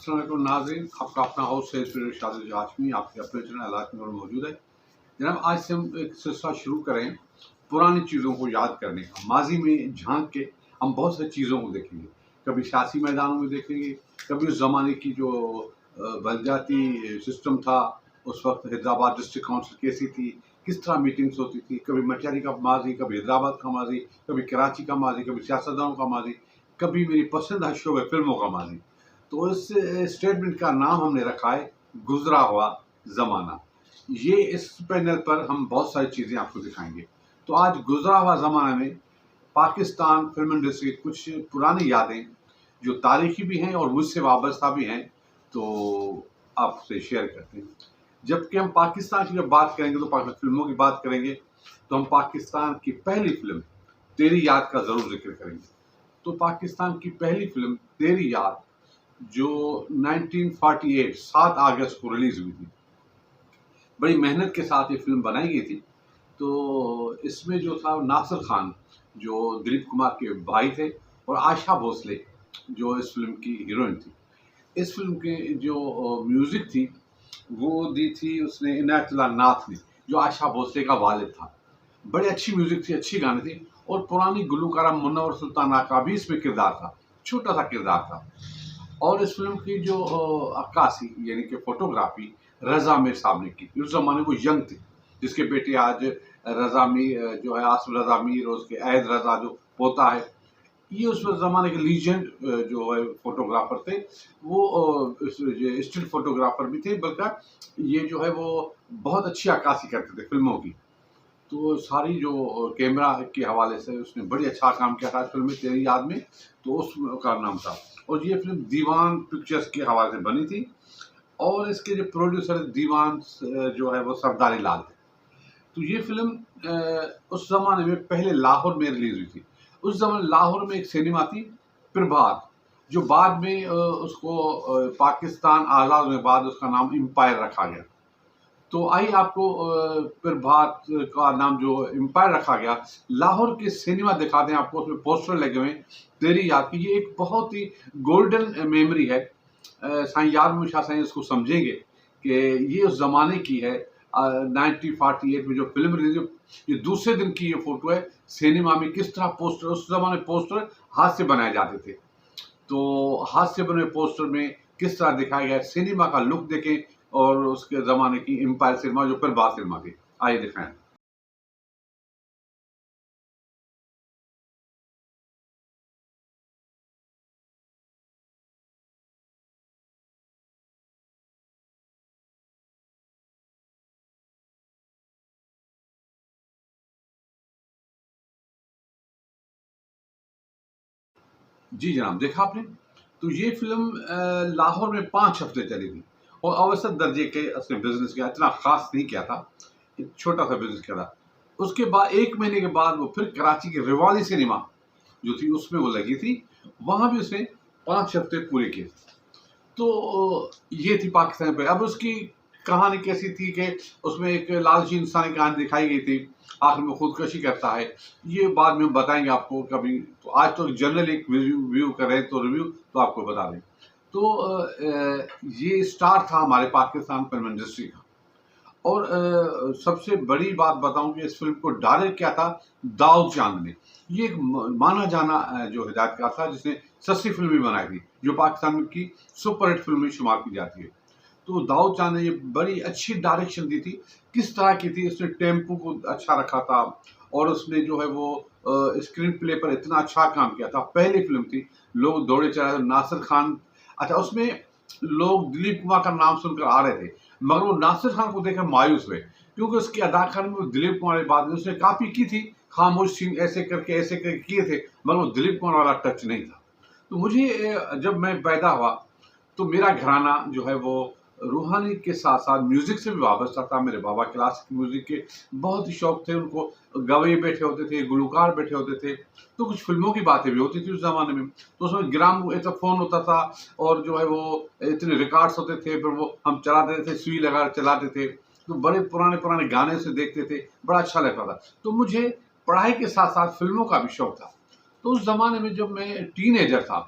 अस्सलाम वालेकुम नाज़रीन, आपका अपना हाउस है शादिल हाशमी आपके अपने चैनल अलाक में मौजूद है। जनाब, आज से हम एक सिलसिला शुरू करें पुरानी चीज़ों को याद करने का। माजी में झांक के हम बहुत सारी चीज़ों को देखेंगे, कभी सियासी मैदानों में देखेंगे, कभी उस ज़माने की जो बलजाती सिस्टम था, उस वक्त हैदराबाद डिस्ट्रिक्ट काउंसिल कैसी थी, किस तरह मीटिंग्स होती थी, कभी मटियारी का माजी, कभी हैदराबाद का माजी, कभी कराची का माजी, कभी सियासतदानों का माजी, कभी मेरी पसंदीदा शो है फिल्मों का माजी। तो इस स्टेटमेंट का नाम हमने रखा है गुजरा हुआ ज़माना। ये इस पैनल पर हम बहुत सारी चीज़ें आपको दिखाएंगे। तो आज गुजरा हुआ ज़माना में पाकिस्तान फिल्म इंडस्ट्री की कुछ पुरानी यादें जो तारीखी भी हैं और मुझसे वाबस्ता भी हैं, तो आपसे शेयर करते हैं। जबकि हम पाकिस्तान की जब बात करेंगे तो पाकिस्तान फिल्मों की बात करेंगे तो हम पाकिस्तान की पहली फिल्म तेरी याद का ज़रूर जिक्र करेंगे। तो पाकिस्तान की पहली फिल्म तेरी याद जो 1948 7 अगस्त को रिलीज हुई थी, बड़ी मेहनत के साथ ये फिल्म बनाई गई थी। तो इसमें जो था नासिर खान जो दिलीप कुमार के भाई थे और आशा भोसले जो इस फिल्म की हीरोइन थी। इस फिल्म के जो म्यूजिक थी वो दी थी उसने इनायतुल्लाह नाथ ने, जो आशा भोसले का वालिद था। बड़ी अच्छी म्यूजिक थी, अच्छी गाने थे और पुरानी गुलकारा मुन्नवर सुल्ताना का भी इसमें किरदार था, छोटा सा किरदार था। और इस फिल्म की जो अक्कासी यानी कि फोटोग्राफी रजा मीर साहब ने की। उस जमाने वो यंग थे, जिसके बेटे आज रजा मीर जो है आसिफ रजा मीर और उसके ऐद रजा जो पोता है, ये उस जमाने के लीजेंड जो है फोटोग्राफर थे। वो स्टिल फोटोग्राफर भी थे, बल्कि ये जो है वो बहुत अच्छी अक्कासी करते थे फिल्मों की। तो सारी जो कैमरा के हवाले से उसने बड़ी अच्छा काम किया था फिल्म में तेरी याद में, तो उसका नाम था। और ये फिल्म दीवान पिक्चर्स के हवाले से बनी थी और इसके जो प्रोड्यूसर दीवान जो है वो सरदारी लाल थे। तो ये फिल्म उस जमाने में पहले लाहौर में रिलीज हुई थी। उस जमाने लाहौर में एक सिनेमा थी प्रभात, जो बाद में उसको पाकिस्तान आज़ाद होने के बाद उसका नाम एम्पायर रखा गया। तो आइए आपको प्रभात का नाम जो एम्पायर रखा गया, लाहौर के सिनेमा दिखाते हैं आपको। उसमें पोस्टर लगे हुए हैं तेरी याद की। ये एक बहुत ही गोल्डन मेमोरी है। साईं यार मुशाह साईं इसको समझेंगे कि ये उस ज़माने की है। 1948 में जो फिल्म रिलीज, ये दूसरे दिन की ये फोटो है। सिनेमा में किस तरह पोस्टर, उस जमाने पोस्टर हाथ से बनाए जाते थे, तो हाथ से बने पोस्टर में किस तरह दिखाया गया सिनेमा का लुक देखें और उसके ज़माने की एम्पायर सिनेमा जो प्रभात सिनेमा थी। आइए दिखाएं। जी जनाब, देखा आपने? तो ये फिल्म लाहौर में 5 हफ्ते चली थी और औसत दर्जे के उसने बिजनेस किया, इतना खास नहीं किया था, एक छोटा सा बिजनेस किया था। उसके बाद 1 महीने के बाद वो फिर कराची के रिवाली सिनेमा जो थी उसमें वो लगी थी, वहां भी उसने 5 हफ्ते पूरे किए। तो ये थी पाकिस्तान पे। अब उसकी कहानी कैसी थी कि उसमें एक लालची इंसान की कहानी दिखाई गई थी, आखिर में खुदकशी करता है। ये बाद में हम बताएंगे आपको कभी। तो आज तो जनरल एक व्यू कर रहे हैं, तो रिव्यू तो आपको बता दें। तो ये स्टार था हमारे पाकिस्तान फिल्म इंडस्ट्री का। और सबसे बड़ी बात बताऊं कि इस फिल्म को डायरेक्ट किया था दाऊद चांद ने। ये एक माना जाना जो हिदायतकार था, जिसने सस्ती फिल्म भी बनाई थी जो पाकिस्तान की सुपरहिट फिल्म में शुमार की जाती है। तो दाऊद चांद ने ये बड़ी अच्छी डायरेक्शन दी थी। किस तरह की थी, उसने टेम्पो को अच्छा रखा था और उसने जो है वो स्क्रीन प्ले पर इतना अच्छा काम किया था। पहली फिल्म थी, लोग दौड़े चढ़े, नासिर खान। अच्छा, उसमें लोग दिलीप कुमार का नाम सुनकर आ रहे थे, मगर वो नासिर खान को देखकर मायूस हुए, क्योंकि उसकी अदाकारी में दिलीप कुमार की बात उसने काफी की थी, खामोश सीन ऐसे करके किए थे, मगर वो दिलीप कुमार वाला टच नहीं था। तो मुझे जब मैं पैदा हुआ तो मेरा घराना जो है वो रूहानी के साथ साथ म्यूजिक से भी वाबस्ता था। मेरे बाबा क्लासिक म्यूजिक के बहुत ही शौक थे उनको। गवैये बैठे होते थे, गुलकार बैठे होते थे। तो कुछ फिल्मों की बातें भी होती थी उस जमाने में। तो उसमें ग्राम फोन होता था और जो है वो इतने रिकॉर्ड्स होते थे, फिर वो हम चलाते थे, सुई लगा चलाते थे। तो बड़े पुराने पुराने गाने से देखते थे, बड़ा अच्छा लगता था। तो मुझे पढ़ाई के साथ साथ फिल्मों का भी शौक था। तो उस जमाने में जब मैं टीनेजर था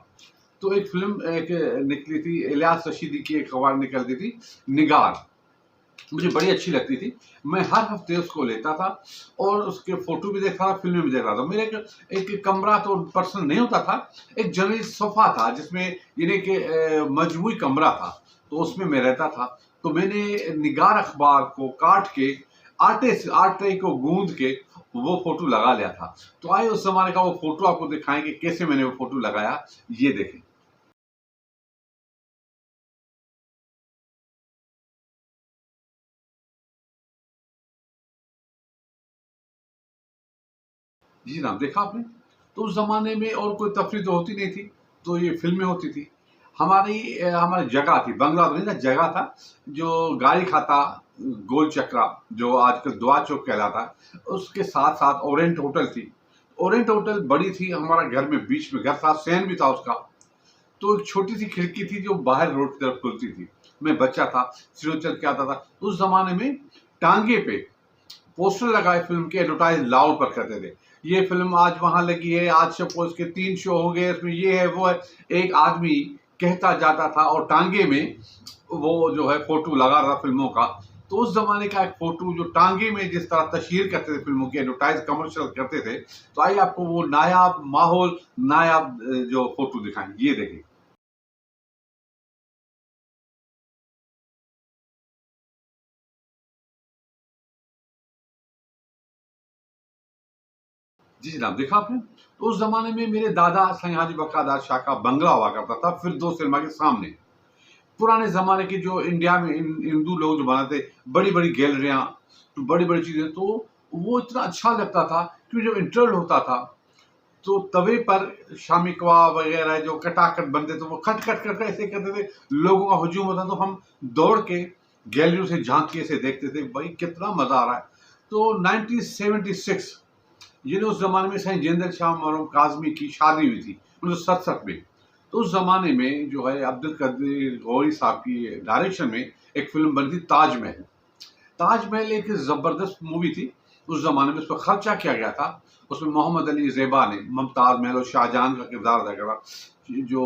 तो एक फ़िल्म एक निकली थी, इलियास रशीदी की एक अखबार निकलती थी, निगार। मुझे बड़ी अच्छी लगती थी। मैं हर हफ्ते उसको लेता था और उसके फ़ोटो भी देखता था, फ़िल्में भी देखता था। मेरा एक कमरा तो पर्सनल नहीं होता था, एक जनरली सोफ़ा था जिसमें यानी कि मजमूई कमरा था, तो उसमें मैं रहता था। तो मैंने निगार अखबार को काट के आटे को गूँध के वो फ़ोटो लगा लिया था। तो आइए उस ज़माने का वो फ़ोटो आपको दिखाएँ कि कैसे मैंने वो फ़ोटो लगाया, ये देखें। जी जनाब, देखा आपने? तो उस ज़माने में और कोई तफ़रीह तो होती नहीं थी, तो ये फ़िल्में होती थी। हमारी जगह थी, बंगला तो नहीं था, जगह था, जो गाड़ी खाता गोल चक्रा, जो आजकल दुआ चौक कहलाता है, उसके साथ-साथ ओरिएंट होटल थी। ओरिएंट होटल बड़ी थी, हमारा घर में बीच में घर था, सहन भी था उसका। तो एक छोटी-सी खिड़की थी जो बाहर रोड की तरफ खुलती थी। मैं बच्चा था, सीढ़ियों चढ़ के आता था। उस ज़माने में टाँगे पे पोस्टर लगाए फिल्म के, एडवर्टाइज लाउड पर करते थे। ये फिल्म आज वहां लगी है, आज सपोज के 3 शो हो गए, इसमें ये है वो है। एक आदमी कहता जाता था और टांगे में वो जो है फोटो लगा रहा फिल्मों का। तो उस जमाने का एक फोटो जो टांगे में जिस तरह तशहीर करते थे फिल्मों की, एडवर्टाइज कमर्शियल करते थे। तो आइए आपको वो नायाब माहौल, नायाब जो फोटो दिखाएं, ये देखिए। जी जनाब, देखा आपने? तो उस जमाने में मेरे दादा सयाजी बकादार शाह का बंगला हुआ करता था, फिर दो सिनेमा के सामने। पुराने ज़माने के जो इंडिया में हिंदू लोग जो बनाते, बड़ी-बड़ी गैलरियाँ, बड़ी-बड़ी चीज़ें, तो वो इतना अच्छा लगता था कि जब इंटरवल होता था, तो तवे पर शामी कबाब वगैरह जो कटाकट बनते थे, वो खट-खट ऐसे करते थे, लोगों का हुजूम होता, तो हम दौड़ के गैलरियों से झाँक के ऐसे देखते थे, भाई कितना मज़ा आ रहा है। तो 1976 ये उस ज़माने में साईं जिंदल शाह मरहूम काज़मी की शादी हुई थी, 1967 में। तो उस ज़माने में जो है अब्दुल कदीर गौरी साहब की डायरेक्शन में एक फ़िल्म बनी थी ताजमहल। ताजमहल एक ज़बरदस्त मूवी थी। उस ज़माने में उस पर खर्चा किया गया था। उसमें मोहम्मद अली ज़ेबा ने मुमताज़ महल और शाहजहां का किरदार अदा करा। जो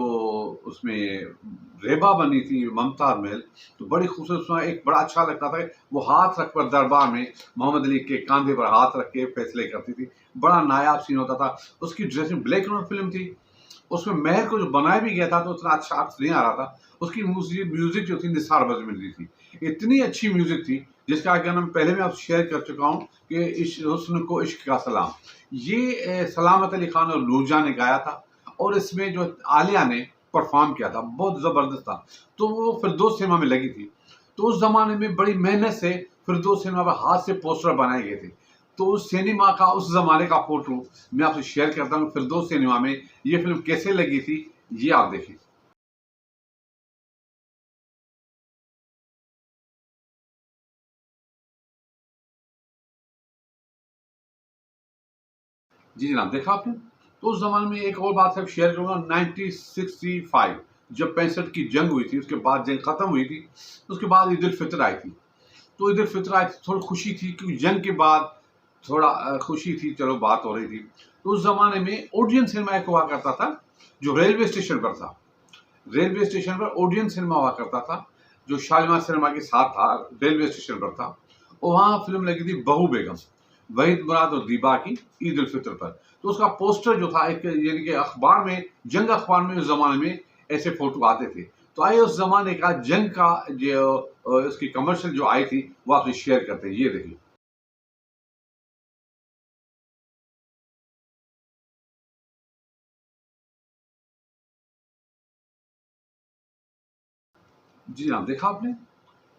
उसमें ज़ेबा बनी थी मुमताज़ महल, तो बड़ी खूबसूरत, उसमें एक बड़ा अच्छा लगता था कि वो हाथ रख कर दरबार में मोहम्मद अली के कंधे पर हाथ रख के फैसले करती थी। बड़ा नायाब सीन होता था। उसकी dressing black and white film थी। उसमें महल को जो बनाया भी गया था तो उतना अच्छा अर्थ नहीं आ रहा था। उसकी म्यूज़िक जो थी निसार बजमी थी। इतनी अच्छी म्यूज़िक थी जिसका गाना मैं पहले भी आपसे शेयर कर चुका हूँ कि इश्क हुस्न को इश्क का सलाम। ये सलामत अली खान और नूरजहां ने गाया था और इसमें जो आलिया ने परफ़ॉर्म किया था, बहुत ज़बरदस्त था। तो वो फिरदौस सिनेमा में लगी थी। तो उस ज़माने में बड़ी मेहनत से फिरदौस सिनेमा पर हाथ से पोस्टर बनाए गए थे। तो उस सिनेमा का, उस ज़माने का फ़ोटो मैं आपसे शेयर करता हूँ, फिरदौस सिनेमा में ये फ़िल्म कैसे लगी थी, ये आप देखिए। जी जनाब, देखा आपने? तो उस ज़माने में एक और बात है शेयर करूँगा, 1965 जब 65 की जंग हुई थी, उसके बाद जंग खत्म हुई थी, उसके बाद ईद उल फितर आई थी। तो ईद उल फितर आई थी, थोड़ी खुशी थी क्योंकि जंग के बाद थोड़ा खुशी थी, चलो बात हो रही थी। तो उस ज़माने में ओडियन सिनेमा एक हुआ करता था, जो रेलवे स्टेशन पर था। रेलवे स्टेशन पर ओडियन सिनेमा हुआ करता था, जो शालीमार सिनेमा के साथ था, रेलवे स्टेशन पर था। और वहाँ फ़िल्म लगी थी बहू बेगम, वहीद मुराद और दीबा की, ईद उल फितर पर। तो उसका पोस्टर जो था एक, यानी कि अखबार में, जंग अखबार में उस ज़माने में ऐसे फ़ोटो आते थे। तो आइए उस ज़माने का जंग का जो उसकी कमर्शियल जो आई थी, वो आपसे शेयर करते हैं। ये देखिए। जी हाँ, देखा आपने?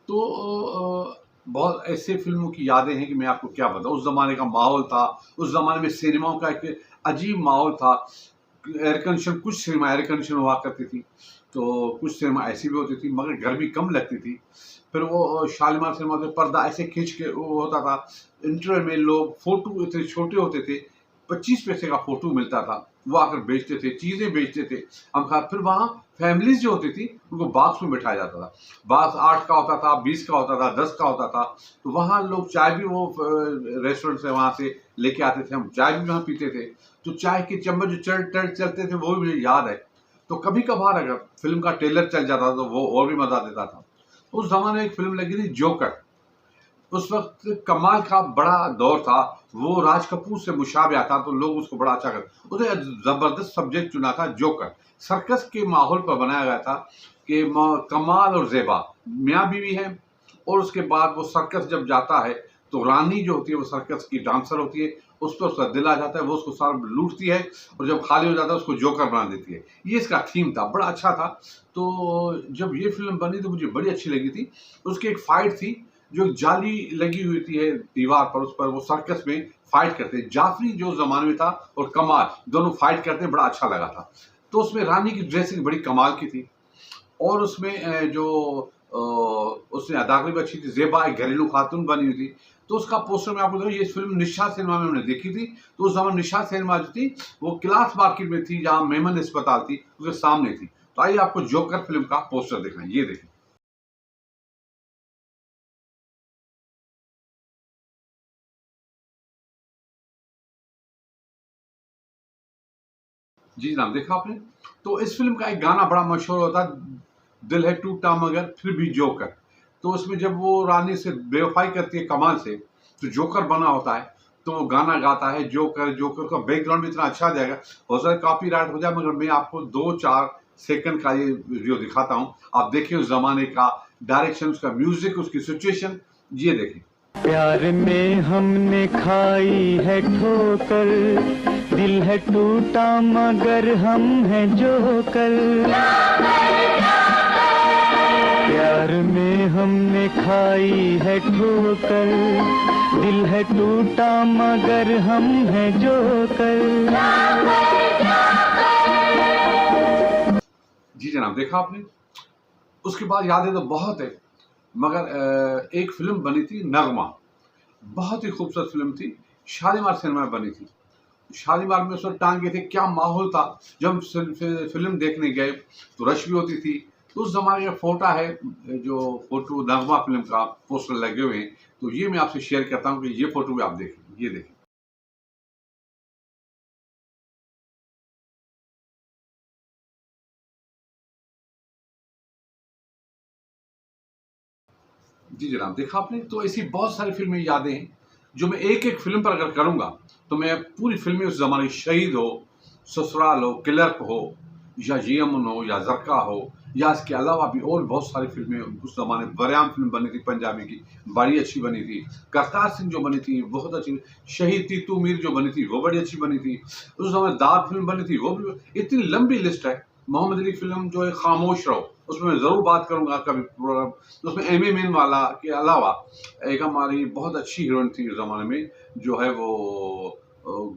तो बहुत ऐसे फ़िल्मों की यादें हैं कि मैं आपको क्या बताऊँ। उस ज़माने का माहौल था, उस ज़माने में सिनेमाओं का एक अजीब माहौल था। एयर कंडीशन, कुछ सिनेमा एयर कंडीशन हुआ करती थी, तो कुछ सिनेमा ऐसी भी होती थी मगर गर्मी कम लगती थी। फिर वो शालीमार सिनेमा में पर्दा ऐसे खींच के वो होता था, इंटरवल में लोग फ़ोटो इतने छोटे होते थे, 25 पैसे का फ़ोटो मिलता था, वो आकर बेचते थे, चीज़ें बेचते थे। हम खा फिर वहाँ फैमिलीज़ जो होती थी, उनको बॉक्स में बिठाया जाता था। बॉक्स 8 का होता था, 20 का होता था, 10 का होता था। तो वहाँ लोग चाय भी वो रेस्टोरेंट से वहाँ से लेके आते थे, हम चाय भी वहाँ पीते थे। तो चाय के चम्मच जो चलते थे वो भी मुझे याद है। तो कभी कभार अगर फिल्म का ट्रेलर चल जाता तो वो और भी मजा देता था। उस जमाने में एक फिल्म लगी थी जोकर। उस वक्त कमाल का बड़ा दौर था, वो राज कपूर से मुशाबिहा था, तो लोग उसको बड़ा अच्छा कर उसने जबरदस्त सब्जेक्ट चुना था जोकर। सर्कस के माहौल पर बनाया गया था कि कमाल और जेबा मियाँ बीवी है, और उसके बाद वो सर्कस जब जाता है तो रानी जो होती है वो सर्कस की डांसर होती है, उस पर उसका दिल आ जाता है, वो उसको सारा लूटती है, और जब खाली हो जाता है उसको जोकर बना देती है। ये इसका थीम था, बड़ा अच्छा था। तो जब ये फिल्म बनी तो मुझे बड़ी अच्छी लगी थी। उसकी एक फाइट थी, जो जाली लगी हुई थी है दीवार पर, उस पर वो सर्कस में फाइट करते हैं। जाफरी जो जमाने में था और कमाल दोनों फाइट करते हैं, बड़ा अच्छा लगा था। तो उसमें रानी की ड्रेसिंग बड़ी कमाल की थी, और उसमें उसने अदाकारी भी अच्छी थी। ज़ेबा एक घरेलू खातून बनी हुई थी। तो उसका पोस्टर मैं आपको बताऊँ, ये फिल्म निशा सिनेमा में हमने देखी थी। तो उस zaman निशा सिनेमा जो थी वो क्लास मार्केट में थी, जहाँ मेमन अस्पताल थी उसके सामने थी। तो आइए आपको जोकर फिल्म का पोस्टर दिखाएं, ये देखें। जी जनाब, देखा आपने? तो इस फिल्म का एक गाना बड़ा मशहूर होता, दिल है टूटा मगर फिर भी जोकर। तो उसमें जब वो रानी से बेवफाई करती है कमाल से, तो जोकर बना होता है, तो वो गाना गाता है जोकर जोकर का बैकग्राउंड भी इतना अच्छा जाएगा। हो सकता है कॉपीराइट हो जाए, मगर मैं आपको 2-4 सेकंड का ये वीडियो दिखाता हूँ। आप देखिए उस जमाने का डायरेक्शन, उसका म्यूजिक, उसकी सिचुएशन, ये देखें। प्यार में हमने खाई है ठोकर, दिल है टूटा मगर हम हैं जोकर। प्यार में हमने खाई है ठोकर, दिल है टूटा मगर हम हैं जोकर। जी जनाब, देखा आपने? उसके बाद यादें तो बहुत है, मगर एक फिल्म बनी थी नगमा, बहुत ही खूबसूरत फिल्म थी, शालीमार सिनेमा में बनी थी। शालीमार में उस वक्त टांगे थे, क्या माहौल था। जब हम फिल्म देखने गए तो रश भी होती थी। तो उस जमाने का फोटो है, जो फोटो नगमा फिल्म का पोस्टर लगे हुए हैं, तो ये मैं आपसे शेयर करता हूँ कि ये फोटो भी आप देखें, ये देखें। जी जनाब, देखा आपने? तो ऐसी बहुत सारी फिल्में यादें हैं, जो मैं एक-एक फ़िल्म पर अगर करूँगा, तो मैं पूरी फ़िल्में उस ज़माने की, शहीद हो, ससुराल हो, क्लर्क हो, या ये अमन हो, या ज़रका हो, या इसके अलावा भी और बहुत सारी फ़िल्में उस ज़माने। बरयाम फ़िल्म बनी थी पंजाबी की, बड़ी अच्छी बनी थी। करतार सिंह जो बनी थी, बहुत अच्छी। शहीद तीतू मीर जो बनी थी, वो बड़ी अच्छी बनी थी। उस ज़माने दाग फ़िल्म बनी थी, वो भी। इतनी लंबी लिस्ट है। मोहम्मद अली फ़िल्म जो है खामोश रहो, उसमें मैं ज़रूर बात करूँगा कभी प्रोग्राम। तो उसमें एमी मीन वाला के अलावा एक हमारी बहुत अच्छी हीरोइन थी उस ज़माने में, जो है वो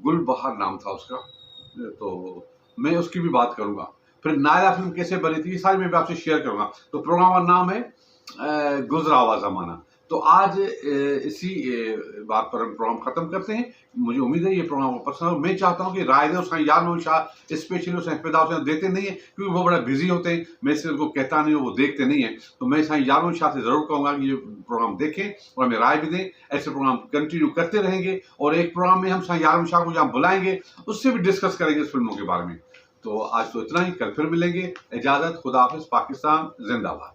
गुलबहार नाम था उसका, तो मैं उसकी भी बात करूँगा। फिर नायरा फ़िल्म कैसे बनी थी, ये सारी मैं भी आपसे शेयर करूँगा। तो प्रोग्राम का नाम है गुज़रा हुआ ज़माना। तो आज इसी बात पर हम प्रोग्राम ख़त्म करते हैं। मुझे उम्मीद है ये प्रोग्राम आपको पसंद हो। मैं चाहता हूँ कि रायदे और साईं यार शाह स्पेशली साईं फिदा हुसैन देते नहीं है, क्योंकि वो बड़ा बिजी होते हैं। मैं इसलिए उनको कहता नहीं हूँ, वो देखते नहीं है। तो मैं साईं यार शाह से ज़रूर कहूँगा कि ये प्रोग्राम देखें और हमें राय भी दें। ऐसे प्रोग्राम कंटिन्यू करते रहेंगे, और एक प्रोग्राम में हम साईं यार शाह को जहाँ बुलाएंगे, उससे भी डिस्कस करेंगे इस फिल्मों के बारे में। तो आज तो इतना ही, कल फिर मिलेंगे। इजाज़त, खुदा हाफ़िज़, पाकिस्तान जिंदाबाद।